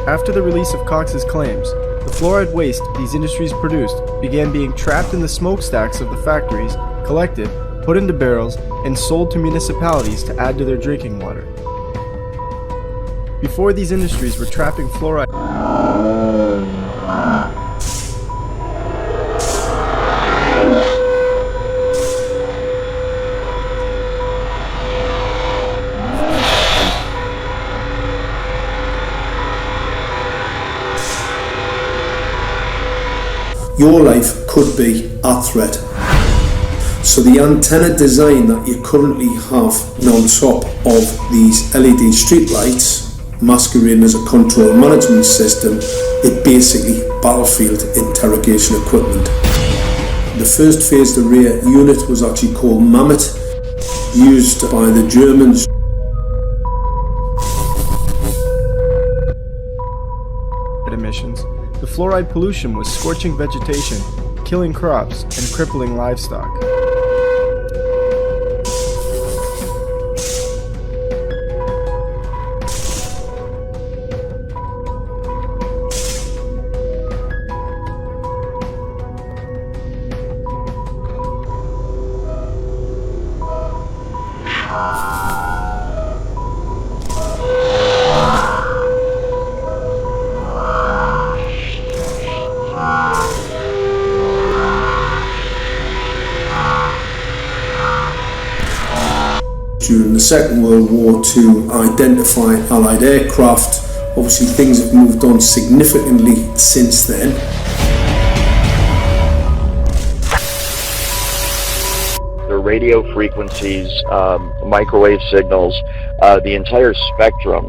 After the release of Cox's claims, the fluoride waste these industries produced began being trapped in the smokestacks of the factories, collected, put into barrels, and sold to municipalities to add to their drinking water. Before these industries were trapping fluoride, your life could be at threat. So the antenna design that you currently have on top of these LED street lights, masquerading as a control management system, it basically battlefield interrogation equipment. The first phased array unit was actually called Mammoth, used by the Germans. emissions, the fluoride pollution was scorching vegetation, killing crops, and crippling livestock. During the Second World War to identify Allied aircraft. Obviously things have moved on significantly since then. The radio frequencies, microwave signals, the entire spectrum.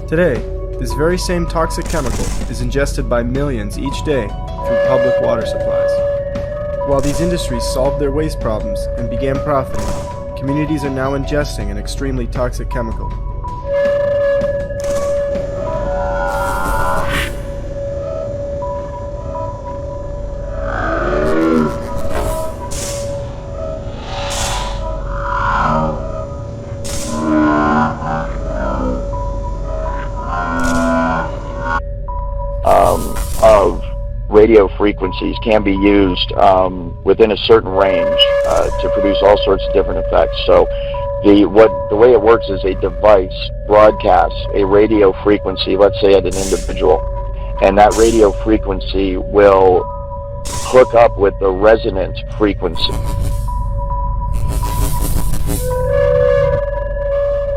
Today, this very same toxic chemical is ingested by millions each day through public water supplies. While these industries solved their waste problems and began profiting, communities are now ingesting an extremely toxic chemical. Of radio frequencies can be used within a certain range to produce all sorts of different effects. So the way it works is a device broadcasts a radio frequency, let's say at an individual, and that radio frequency will hook up with the resonant frequency.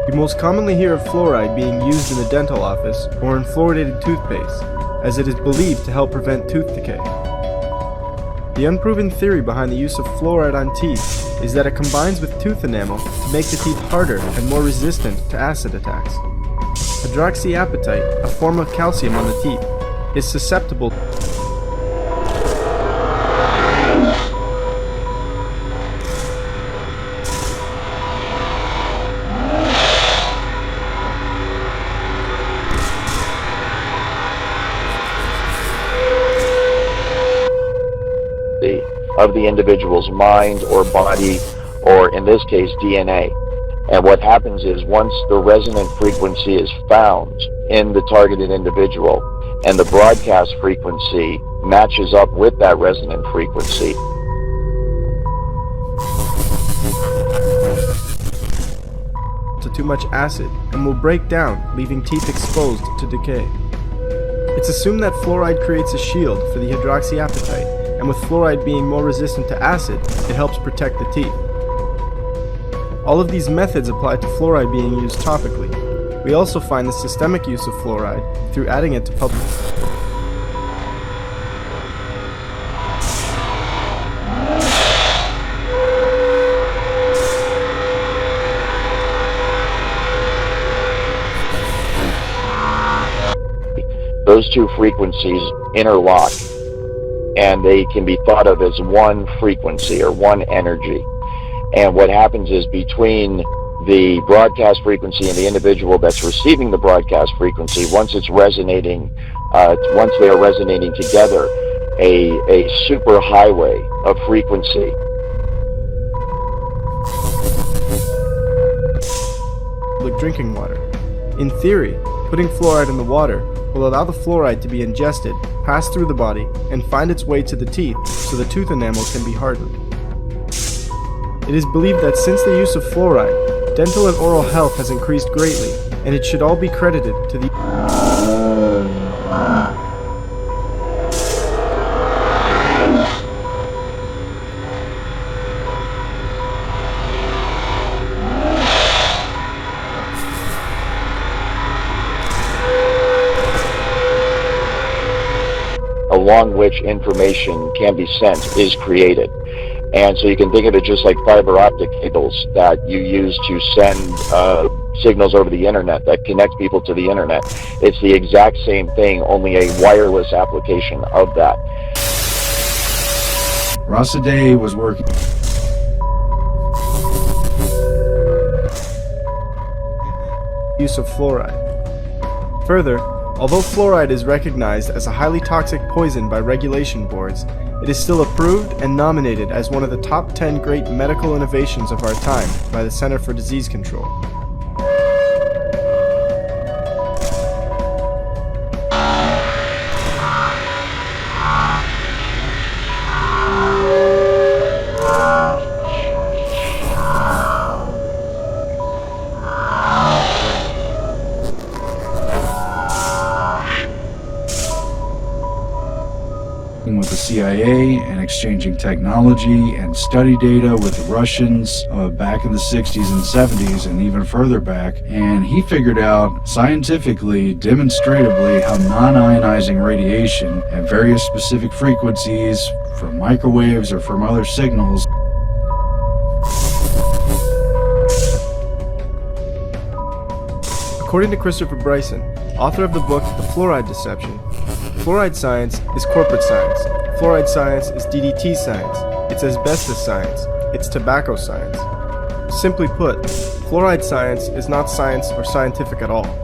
You most commonly hear of fluoride being used in the dental office or in fluoridated toothpaste, as it is believed to help prevent tooth decay. The unproven theory behind the use of fluoride on teeth is that it combines with tooth enamel to make the teeth harder and more resistant to acid attacks. Hydroxyapatite, a form of calcium on the teeth, is susceptible of the individual's mind or body, or in this case DNA. And what happens is once the resonant frequency is found in the targeted individual and the broadcast frequency matches up with that resonant frequency, to too much acid and will break down, leaving teeth exposed to decay. It's assumed that fluoride creates a shield for the hydroxyapatite, and with fluoride being more resistant to acid, it helps protect the teeth. All of these methods apply to fluoride being used topically. We also find the systemic use of fluoride through adding it to public. Those two frequencies interlock, and they can be thought of as one frequency or one energy. And what happens is between the broadcast frequency and the individual that's receiving the broadcast frequency, once it's resonating, once they are resonating together, a super highway of frequency drinking water. In theory, putting fluoride in the water will allow the fluoride to be ingested, pass through the body, and find its way to the teeth so the tooth enamel can be hardened. It is believed that since the use of fluoride, dental and oral health has increased greatly, and it should all be credited to the along which information can be sent is created. And so you can think of it just like fiber optic cables that you use to send signals over the internet that connect people to the internet. It's the exact same thing, only a wireless application of that. Rosaday was working. use of fluoride. Further, although fluoride is recognized as a highly toxic poison by regulation boards, it is still approved and nominated as one of the top 10 great medical innovations of our time by the Center for Disease Control. With the CIA and exchanging technology and study data with the Russians back in the 60s and 70s and even further back, and he figured out scientifically, demonstratively, how non-ionizing radiation at various specific frequencies from microwaves or from other signals According to Christopher Bryson, author of the book The Fluoride Deception, fluoride science is corporate science, fluoride science is DDT science, it's asbestos science, it's tobacco science. Simply put, fluoride science is not science or scientific at all.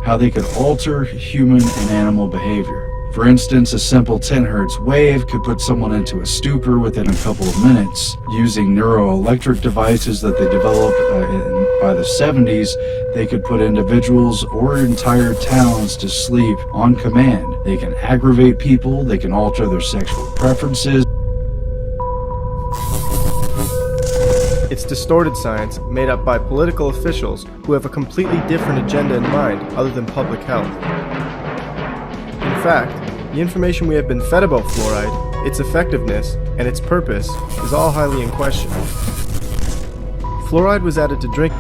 how they could alter human and animal behavior. For instance, a simple 10 Hz wave could put someone into a stupor within a couple of minutes. Using neuroelectric devices that they developed by the 70s, they could put individuals or entire towns to sleep on command. They can aggravate people, they can alter their sexual preferences. It's distorted science made up by political officials who have a completely different agenda in mind other than public health. In fact, the information we have been fed about fluoride, its effectiveness, and its purpose is all highly in question. Fluoride was added to drink.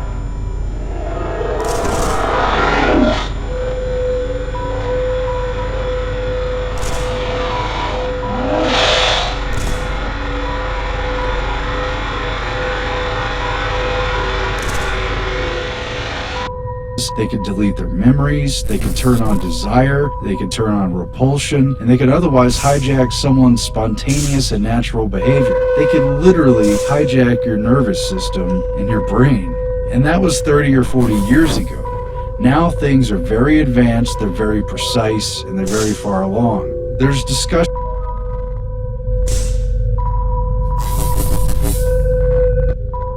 They could delete their memories, they could turn on desire, they could turn on repulsion, and they could otherwise hijack someone's spontaneous and natural behavior. They could literally hijack your nervous system and your brain. And that was 30 or 40 years ago. Now things are very advanced, they're very precise, and they're very far along. There's discussion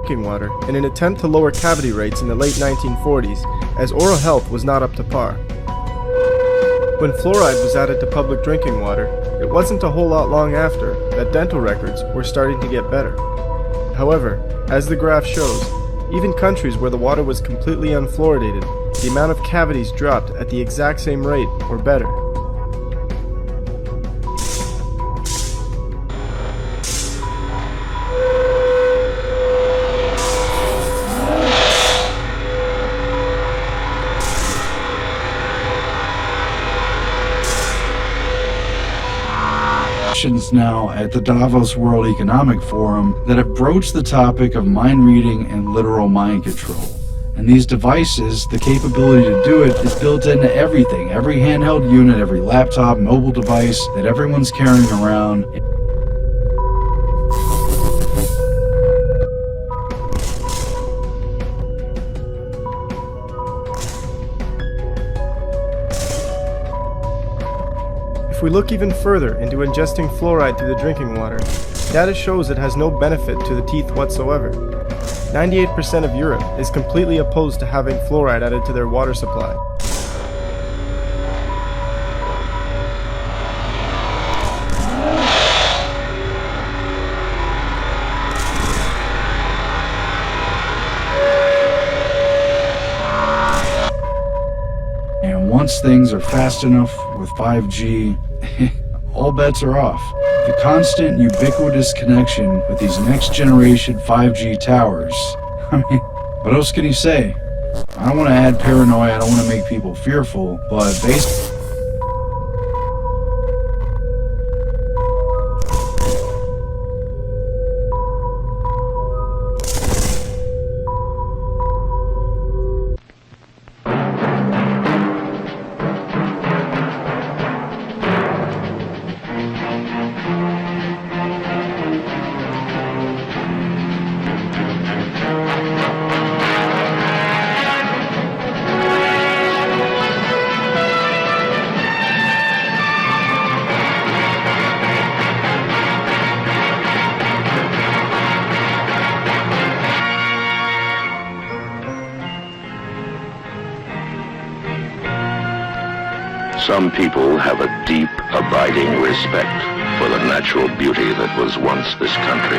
Water in an attempt to lower cavity rates in the late 1940s, as oral health was not up to par. When fluoride was added to public drinking water, it wasn't a whole lot long after that dental records were starting to get better. However, as the graph shows, even countries where the water was completely unfluoridated, the amount of cavities dropped at the exact same rate or better. now at the Davos World Economic Forum that have broached the topic of mind reading and literal mind control. And these devices, the capability to do it is built into everything, every handheld unit, every laptop, mobile device that everyone's carrying around. we look even further into ingesting fluoride through the drinking water, data shows it has no benefit to the teeth whatsoever. 98% of Europe is completely opposed to having fluoride added to their water supply. And once things are fast enough with 5G, all bets are off. The constant, ubiquitous connection with these next-generation 5G towers. I mean, what else can you say? I don't want to add paranoia, I don't want to make people fearful, but basically... Some people have a deep, abiding respect for the natural beauty that was once this country.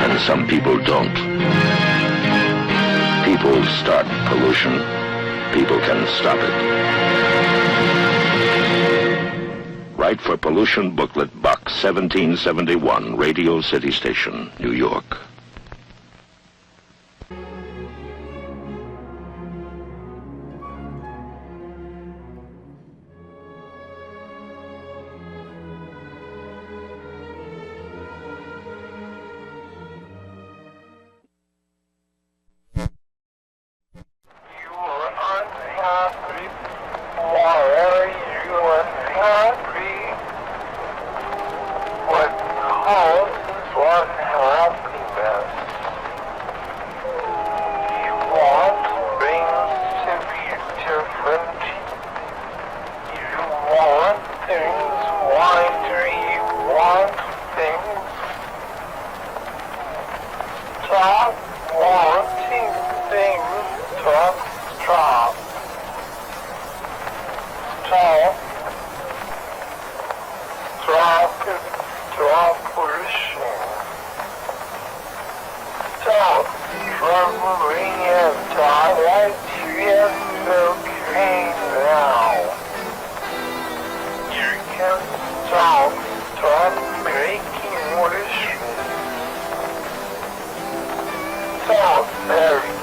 And some people don't. People start pollution. People can stop it. Write for Pollution Booklet Box 1771, Radio City Station, New York. Very